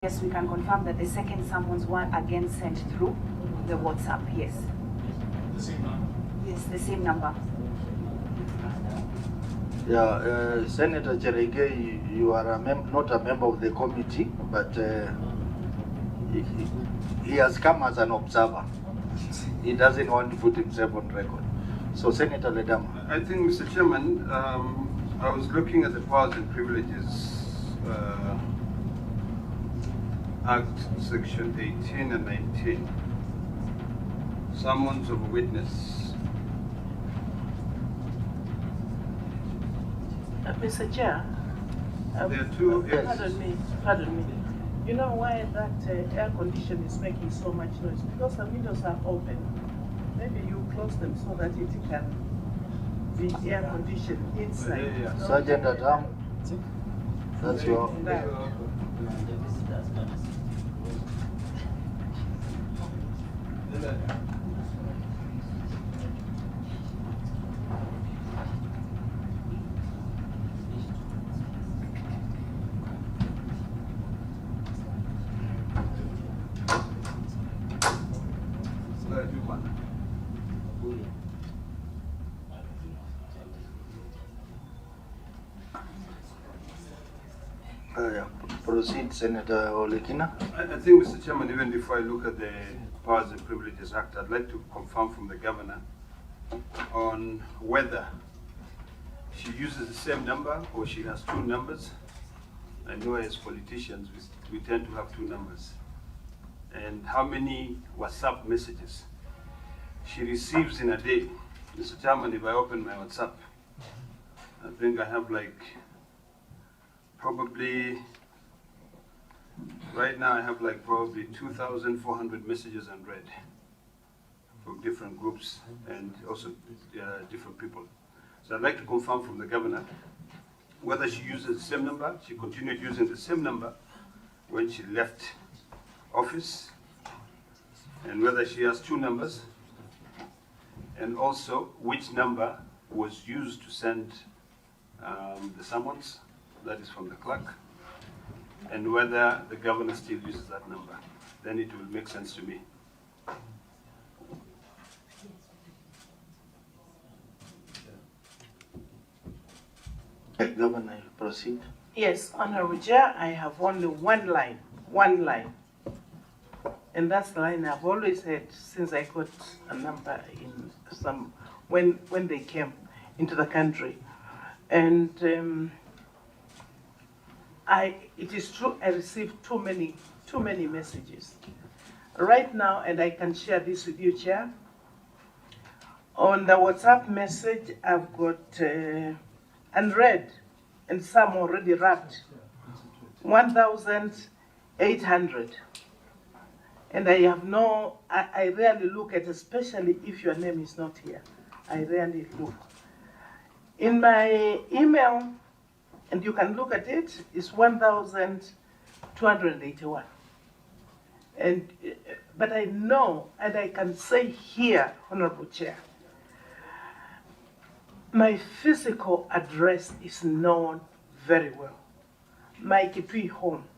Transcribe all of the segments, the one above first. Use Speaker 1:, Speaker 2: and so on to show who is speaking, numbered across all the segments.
Speaker 1: Yes, we can confirm that the second summons were again sent through the WhatsApp, yes.
Speaker 2: The same number?
Speaker 1: Yes, the same number.
Speaker 3: Yeah, Senator Cherege, you are not a member of the committee, but he has come as an observer. He doesn't want to put himself on record. So, Senator Ledama.
Speaker 4: I think, Mr. Chairman, I was looking at the powers and privileges Act, Section 18 and 19. Summons of a witness.
Speaker 5: Mr. Chair,
Speaker 4: There are two.
Speaker 5: pardon me. You know why that air condition is making so much noise? Because the windows are open. Maybe you close them so that it can be air conditioned inside.
Speaker 4: Yeah.
Speaker 3: Sergeant at arm, that's your... Proceed, Senator Ole Kina.
Speaker 4: I think, Mr. Chairman, even before I look at the Powers and Privileges Act, I'd like to confirm from the governor on whether she uses the same number or she has two numbers. I know as politicians, we tend to have two numbers. And how many WhatsApp messages she receives in a day. Mr. Chairman, if I open my WhatsApp, I think I have probably 2,400 messages unread from different groups and also different people. So I'd like to confirm from the governor whether she uses the same number, she continued using the same number when she left office, and whether she has two numbers, and also which number was used to send the summons, that is from the clerk, and whether the governor still uses that number. Then it will make sense to me.
Speaker 3: Governor, you proceed.
Speaker 5: Yes, Honorable Chair, I have only one line. And that's the line I've always had since I got a number in when they came into the country. And it is true, I received too many messages. Right now, and I can share this with you, Chair, on the WhatsApp message, I've got unread and some already wrapped, 1,800. And I rarely look at, especially if your name is not here, I rarely look. In my email, and you can look at it, it's 1,281. But I know, and I can say here, Honorable Chair, my physical address is known very well. My Kitui home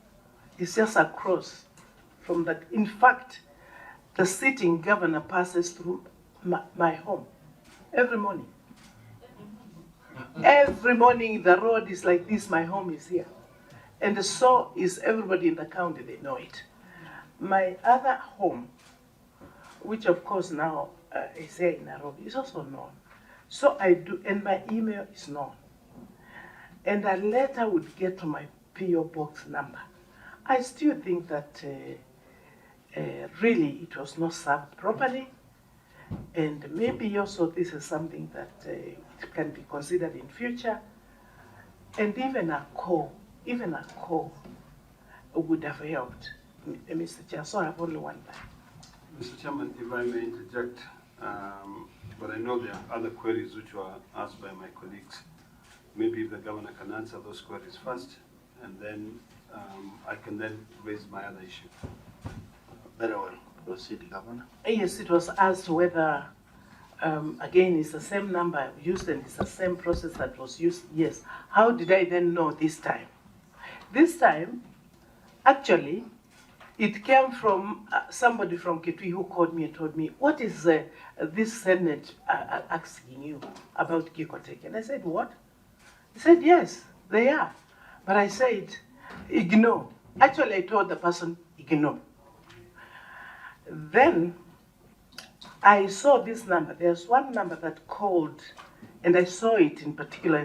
Speaker 5: is just across from that. In fact, the sitting governor passes through my home every morning. Every morning the road is like this, my home is here. And so is everybody in the county, they know it. My other home, which of course now is here in Nairobi, is also known. So I do, and my email is known. And a letter would get to my PO box number. I still think that really it was not served properly. And maybe also this is something that it can be considered in future. And even a call would have helped, Mr. Chair. So I have only one line.
Speaker 4: Mr. Chairman, if I may interject, but I know there are other queries which were asked by my colleagues. Maybe if the governor can answer those queries first, and then I can then raise my other issue.
Speaker 3: Very well. Proceed, Governor.
Speaker 5: Yes, it was asked whether, again, it's the same number used and it's the same process that was used. Yes. How did I then know this time? This time, Actually, it came from somebody from Kitui who called me and told me, what is this Senate asking you about Kikoteke? And I said, what? He said, yes, they are. But I said, ignore. Actually, I told the person, ignore. Then I saw this number. There's one number that called, and I saw it in particular,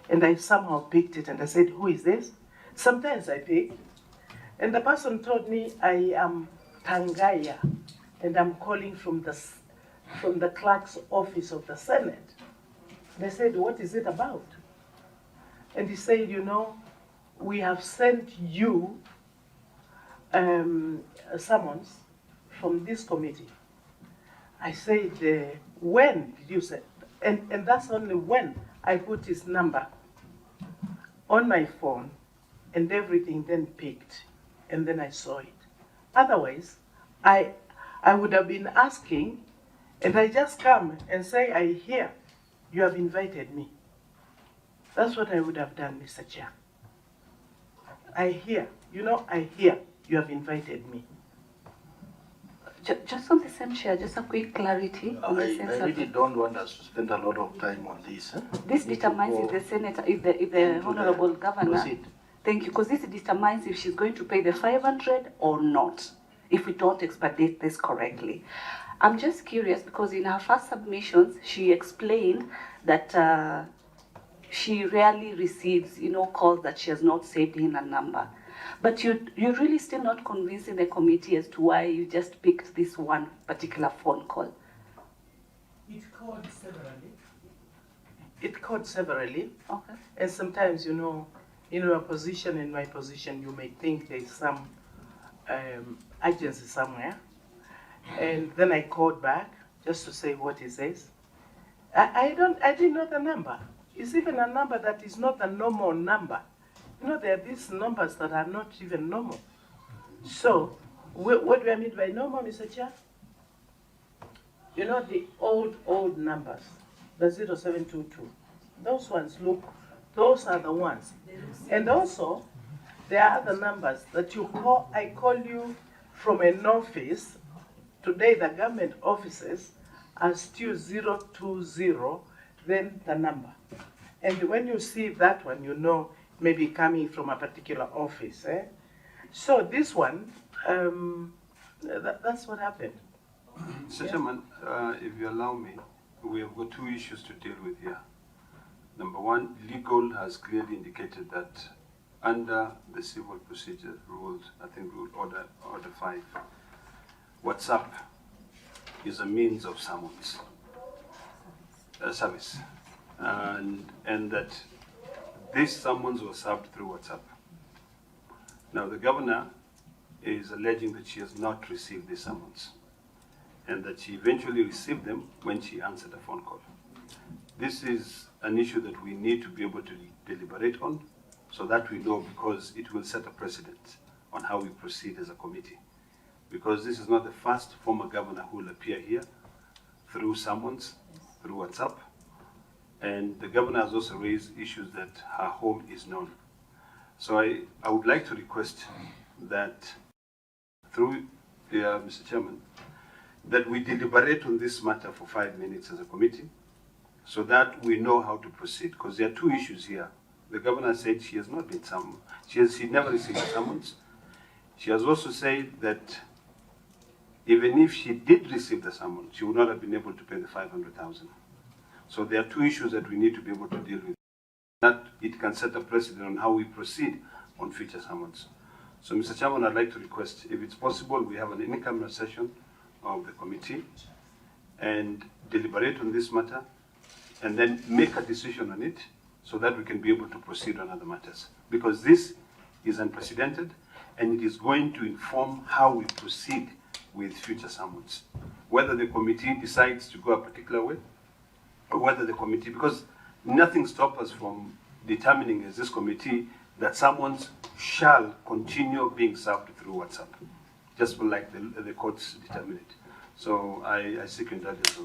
Speaker 5: and I somehow picked it, and I said, who is this? Sometimes I pick, and the person told me, I am Tangaya, and I'm calling from the clerk's office of the Senate. And I said, what is it about? And he said, you know, we have sent you a summons from this committee. I said, when did you say? And that's only when I put his number on my phone and everything then picked, and then I saw it. Otherwise, I would have been asking, and I just come and say, I hear you have invited me. That's what I would have done, Mr. Chair. I hear, you know, I hear you have invited me.
Speaker 6: Just on the same chair, just a quick clarity. On the sense
Speaker 3: I really don't want us to spend a lot of time on this.
Speaker 6: This determines if the senator, if the honorable governor.
Speaker 3: Proceed.
Speaker 6: Thank you, because this determines if she's going to pay the 500 or not, if we don't expedite this correctly. I'm just curious because in her first submissions, she explained that she rarely receives, calls that she has not saved in a number. But you're really still not convincing the committee as to why you just picked this one particular phone call.
Speaker 5: It called severally. It called severally.
Speaker 6: Okay.
Speaker 5: And sometimes, in your position and my position, you may think there's some agency somewhere. And then I called back just to say what he says. I didn't know the number. It's even a number that is not a normal number. There are these numbers that are not even normal. So, what do I mean by normal, Mr. Chair? The old numbers, the 0722. Those ones those are the ones. And also, there are other numbers that you call, I call you from an office. Today, the government offices are still 020, then the number. And when you see that one, maybe coming from a particular office. So this one, that's what happened.
Speaker 4: Mr. Chairman, if you allow me, we have got two issues to deal with here. Number one, legal has clearly indicated that under the civil procedure rules, I think rule order 5, WhatsApp is a means of summons, service, and that this summons was served through WhatsApp. Now the governor is alleging that she has not received the summons and that she eventually received them when she answered a phone call. This is an issue that we need to be able to deliberate on so that we know, because it will set a precedent on how we proceed as a committee. Because this is not the first former governor who will appear here through summons, through WhatsApp. And the governor has also raised issues that her home is known. So I would like to request that through, Mr. Chairman, that we deliberate on this matter for 5 minutes as a committee so that we know how to proceed. Because there are two issues here. The governor said she has not been summoned. She never received a summons. She has also said that even if she did receive the summons, she would not have been able to pay the 500,000. So there are two issues that we need to be able to deal with. That it can set a precedent on how we proceed on future summons. So, Mr. Chairman, I'd like to request, if it's possible, we have an in-camera session of the committee and deliberate on this matter and then make a decision on it so that we can be able to proceed on other matters. Because this is unprecedented and it is going to inform how we proceed with future summons. Whether the committee decides to go a particular way, or whether the committee, because nothing stops us from determining as this committee that summons shall continue being served through WhatsApp, just like the courts determine it. So I seek indulgence on that.